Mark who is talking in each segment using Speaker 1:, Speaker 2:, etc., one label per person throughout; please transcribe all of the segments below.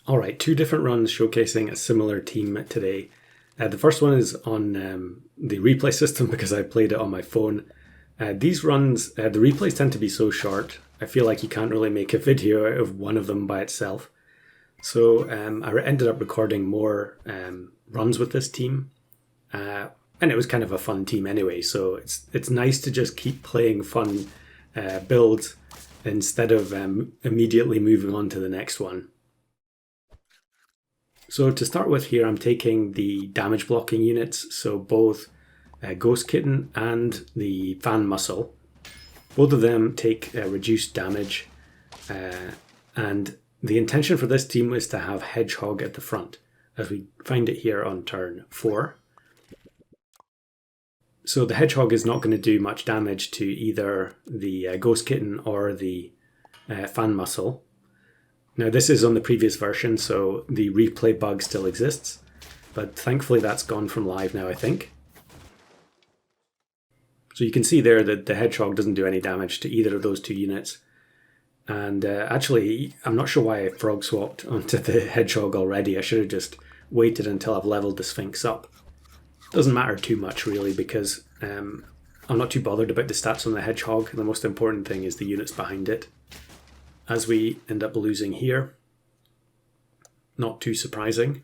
Speaker 1: All right, two different runs showcasing a similar team today. The first one is on the replay system because I played it on my phone. These runs, the replays tend to be so short, I feel like you can't really make a video out of one of them by itself. So I ended up recording more runs with this team. And it was kind of a fun team anyway, so it's nice to just keep playing fun builds instead of immediately moving on to the next one. So to start with here, I'm taking the damage blocking units, so both Ghost Kitten and the Fan Muscle. Both of them take reduced damage, and the intention for this team is to have Hedgehog at the front, as we find it here on turn 4. So the Hedgehog is not going to do much damage to either the Ghost Kitten or the Fan Muscle. Now this is on the previous version, so the replay bug still exists, but thankfully that's gone from live now, I think. So you can see there that the Hedgehog doesn't do any damage to either of those two units. And actually, I'm not sure why I frog swapped onto the Hedgehog already. I should have just waited until I've leveled the Sphinx up. Doesn't matter too much really, because I'm not too bothered about the stats on the Hedgehog. The most important thing is the units behind it. As we end up losing here, not too surprising.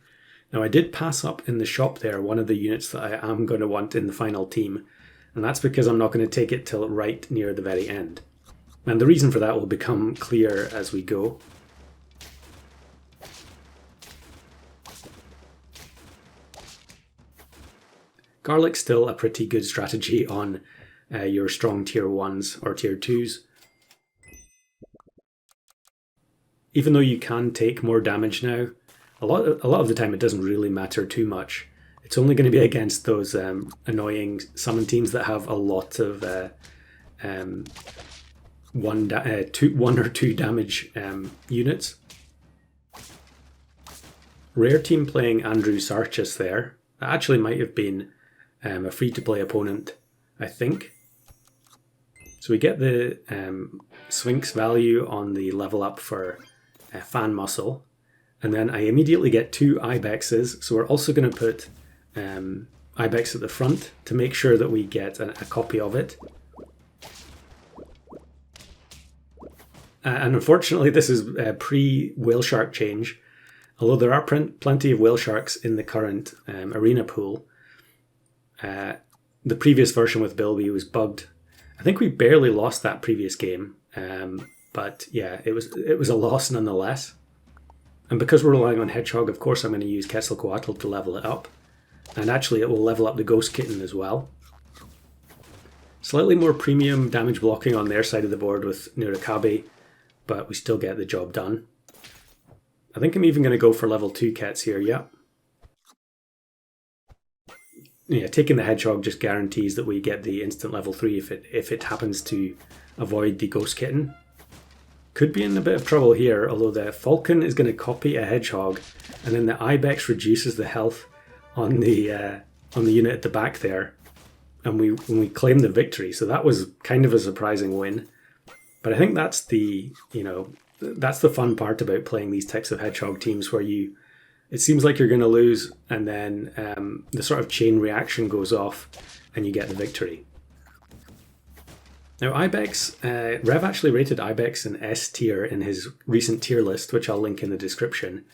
Speaker 1: Now I did pass up in the shop there one of the units that I am going to want in the final team, and that's because I'm not going to take it till right near the very end. And the reason for that will become clear as we go. Garlic's still a pretty good strategy on your strong tier 1s or tier 2s. Even though you can take more damage now, a lot of the time it doesn't really matter too much. It's only going to be against those annoying summon teams that have a lot of one or two damage units. Rare team playing Andrew Sarchis there. That actually might have been a free-to-play opponent, I think. So we get the Sphinx value on the level up for Fan Muscle, and then I immediately get 2 Ibexes, so we're also going to put Ibex at the front to make sure that we get a copy of it. And unfortunately this is pre-Whale Shark change, although there are plenty of Whale Sharks in the current arena pool. The previous version with Bilby was bugged. I think we barely lost that previous game, but yeah, it was a loss nonetheless. And because we're relying on Hedgehog, of course I'm going to use Quetzalcoatl to level it up. And actually it will level up the Ghost Kitten as well. Slightly more premium damage blocking on their side of the board with Nurikabe, but we still get the job done. I think I'm even going to go for level 2 Kets here, yeah. Yeah, taking the Hedgehog just guarantees that we get the instant level 3 if it happens to avoid the Ghost Kitten. Could be in a bit of trouble here, although the Falcon is going to copy a Hedgehog, and then the Ibex reduces the health on the unit at the back there, and we claim the victory. So that was kind of a surprising win. But I think that's the fun part about playing these types of Hedgehog teams, where it seems like you're going to lose, and then the sort of chain reaction goes off, and you get the victory. Now Ibex, Rev actually rated Ibex an S tier in his recent tier list, which I'll link in the description.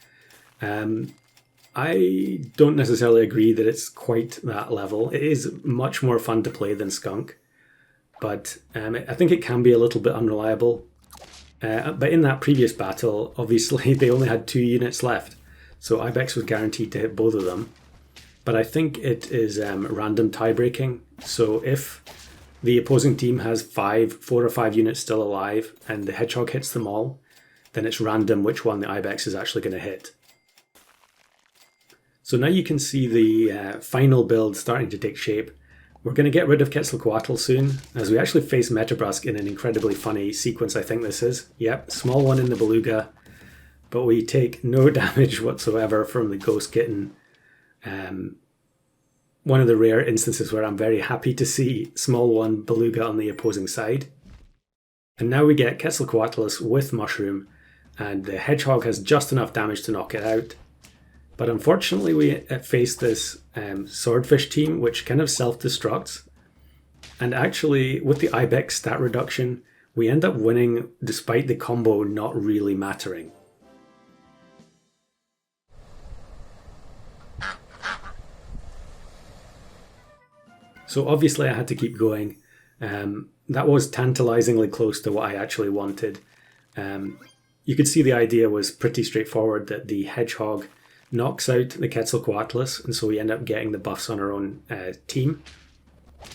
Speaker 1: I don't necessarily agree that it's quite that level. It is much more fun to play than Skunk, but I think it can be a little bit unreliable. But in that previous battle, obviously they only had 2 units left, so Ibex was guaranteed to hit both of them. But I think it is random tie-breaking, so if the opposing team has 4 or 5 units still alive and the Hedgehog hits them all, then it's random which one the Ibex is actually going to hit. So now you can see the final build starting to take shape. We're going to get rid of Quetzalcoatl soon, as we actually face Metabrusk in an incredibly funny sequence, I think this is. Yep, small one in the Beluga, but we take no damage whatsoever from the Ghost Kitten. One of the rare instances where I'm very happy to see small one Beluga on the opposing side. And now we get Quetzalcoatlus with Mushroom, and the Hedgehog has just enough damage to knock it out. But unfortunately, we face this Swordfish team, which kind of self-destructs. And actually, with the Ibex stat reduction, we end up winning despite the combo not really mattering. So obviously I had to keep going. That was tantalizingly close to what I actually wanted. You could see the idea was pretty straightforward, that the Hedgehog knocks out the Quetzalcoatlus, and so we end up getting the buffs on our own team.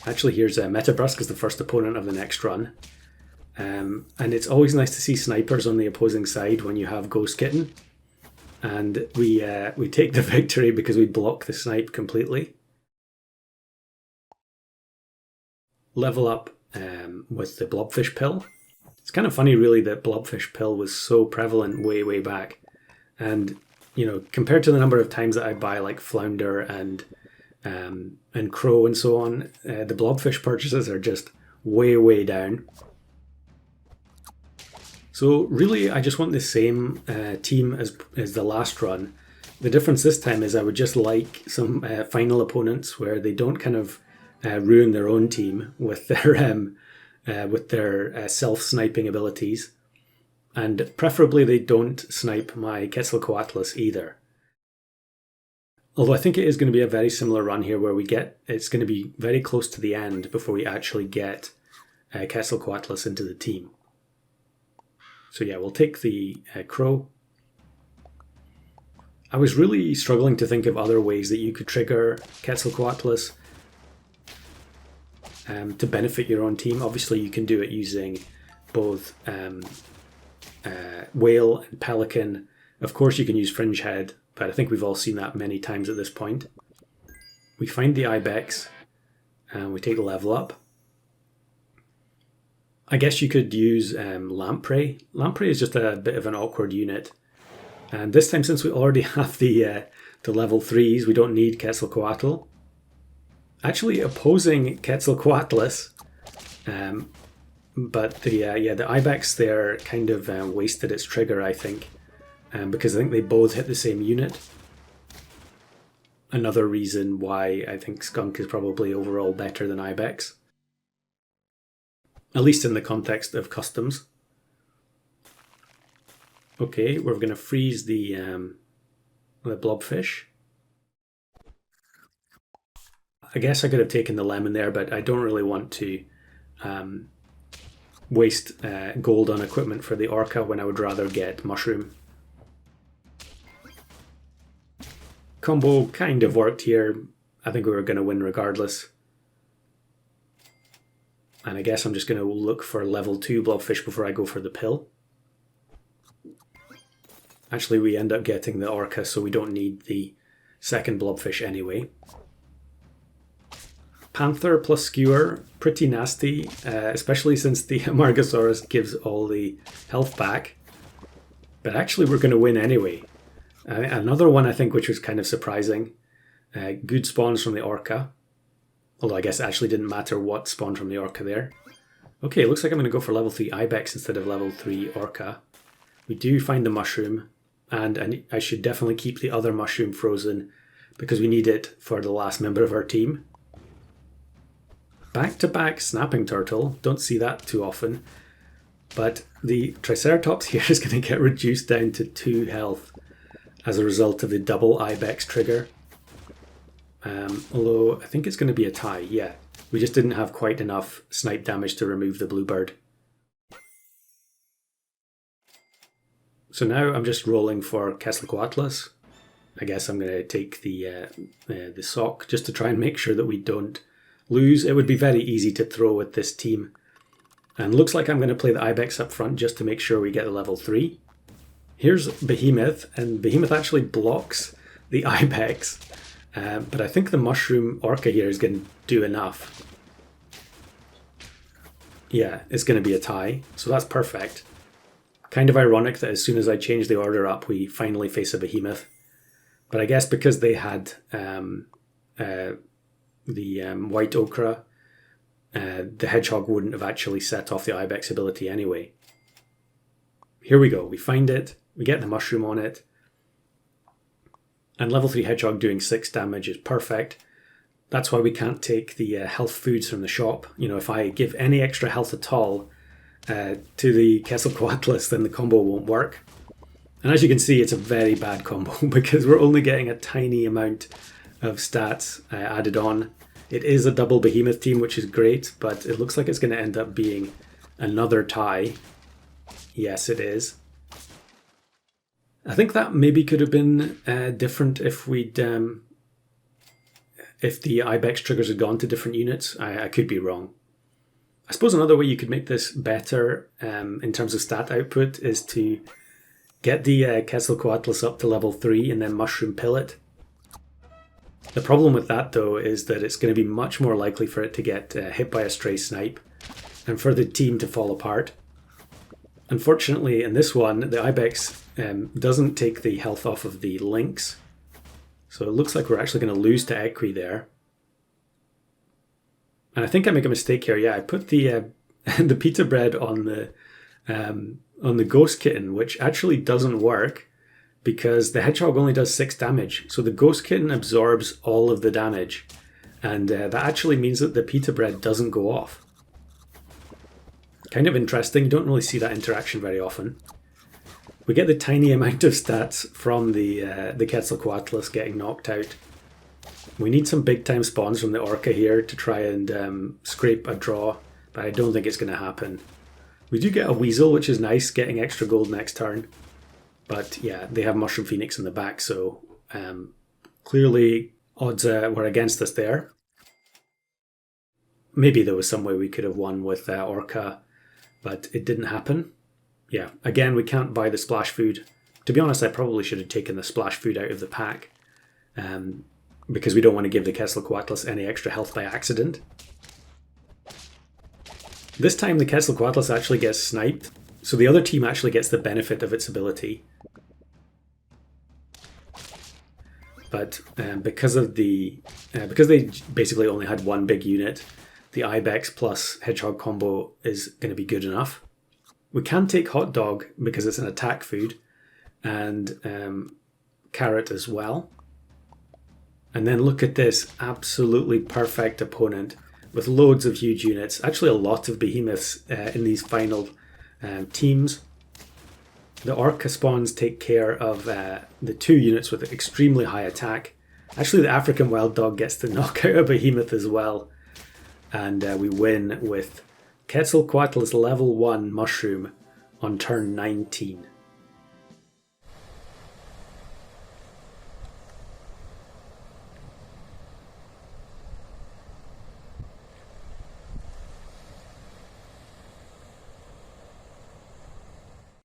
Speaker 1: Actually, here's Metabrusque as the first opponent of the next run. And it's always nice to see snipers on the opposing side when you have Ghost Kitten. And we take the victory because we block the snipe completely. Level up with the Blobfish pill. It's kind of funny really that Blobfish pill was so prevalent way back. And you know, compared to the number of times that I buy like Flounder and Crow and so on, the Blobfish purchases are just way down. So really, I just want the same team as the last run. The difference this time is I would just like some final opponents where they don't kind of ruin their own team with their self-sniping abilities. And preferably they don't snipe my Quetzalcoatlus either. Although I think it is going to be a very similar run here where it's going to be very close to the end before we actually get Quetzalcoatlus into the team. So yeah, we'll take the Crow. I was really struggling to think of other ways that you could trigger Quetzalcoatlus to benefit your own team. Obviously you can do it using both Whale and Pelican. Of course you can use Fringe Head, but I think we've all seen that many times at this point. We find the Ibex and we take the level up. I guess you could use Lamprey. Lamprey is just a bit of an awkward unit. And this time, since we already have the level 3s, we don't need Quetzalcoatl. Actually opposing Quetzalcoatlus, but the Ibex there kind of wasted its trigger, I think, because I think they both hit the same unit. Another reason why I think Skunk is probably overall better than Ibex. At least in the context of customs. Okay, we're going to freeze the Blobfish. I guess I could have taken the lemon there, but I don't really want to waste gold on equipment for the Orca when I would rather get Mushroom. Combo kind of worked here. I think we were going to win regardless. And I guess I'm just going to look for level 2 Blobfish before I go for the pill. Actually, we end up getting the Orca, so we don't need the second Blobfish anyway. Panther plus Skewer, pretty nasty, especially since the Amargasaurus gives all the health back. But actually, we're going to win anyway. Another one, I think, which was kind of surprising. Good spawns from the Orca. Although I guess it actually didn't matter what spawned from the Orca there. Okay, looks like I'm going to go for level 3 Ibex instead of level 3 Orca. We do find the Mushroom, and I should definitely keep the other Mushroom frozen because we need it for the last member of our team. Back-to-back Snapping Turtle, don't see that too often. But the Triceratops here is going to get reduced down to 2 health as a result of the double Ibex trigger. Although I think it's going to be a tie, yeah. We just didn't have quite enough snipe damage to remove the bluebird. So now I'm just rolling for Quetzalcoatlus. I guess I'm going to take the sock just to try and make sure that we don't lose. It would be very easy to throw with this team. And looks like I'm going to play the Ibex up front just to make sure we get the level 3. Here's Behemoth, and Behemoth actually blocks the Ibex. But I think the Mushroom Orca here is going to do enough. Yeah, it's going to be a tie, so that's perfect. Kind of ironic that as soon as I change the order up, we finally face a Behemoth. But I guess because they had the White Ochre, the Hedgehog wouldn't have actually set off the Ibex ability anyway. here we go. We find it. We get the mushroom on it. And level 3 Hedgehog doing 6 damage is perfect. That's why we can't take the health foods from the shop. You know, if I give any extra health at all to the Quetzalcoatlus, then the combo won't work. And as you can see, it's a very bad combo because we're only getting a tiny amount of stats added on. It is a double behemoth team, which is great, but it looks like it's going to end up being another tie. Yes, it is. I think that maybe could have been different if if the Ibex triggers had gone to different units. I could be wrong. I suppose another way you could make this better in terms of stat output is to get the Quetzalcoatlus up to level 3 and then mushroom pill it. The problem with that though is that it's going to be much more likely for it to get hit by a stray snipe and for the team to fall apart. Unfortunately in this one the Ibex doesn't take the health off of the lynx, so it looks like we're actually going to lose to Equi there. And I think I make a mistake here. Yeah, I put the the pita bread on the ghost kitten, which actually doesn't work because the hedgehog only does 6 damage. So the ghost kitten absorbs all of the damage, and that actually means that the pita bread doesn't go off. Kind of interesting. You don't really see that interaction very often. We get the tiny amount of stats from the Quetzalcoatlus getting knocked out. We need some big time spawns from the Orca here to try and scrape a draw, but I don't think it's going to happen. We do get a Weasel, which is nice, getting extra gold next turn. But yeah, they have Mushroom Phoenix in the back, so clearly odds were against us there. Maybe there was some way we could have won with Orca, but it didn't happen. Yeah, again, we can't buy the splash food. To be honest, I probably should have taken the splash food out of the pack because we don't want to give the Quetzalcoatlus any extra health by accident. This time the Quetzalcoatlus actually gets sniped, so the other team actually gets the benefit of its ability. But because they basically only had one big unit, the Ibex plus Hedgehog combo is going to be good enough. We can take Hot Dog because it's an attack food, and Carrot as well. And then look at this absolutely perfect opponent with loads of huge units. Actually a lot of behemoths in these final teams. The Orca spawns take care of the 2 units with extremely high attack. Actually the African Wild Dog gets to knock out a behemoth as well. And we win with Quetzalcoatlus level 1 mushroom on turn 19.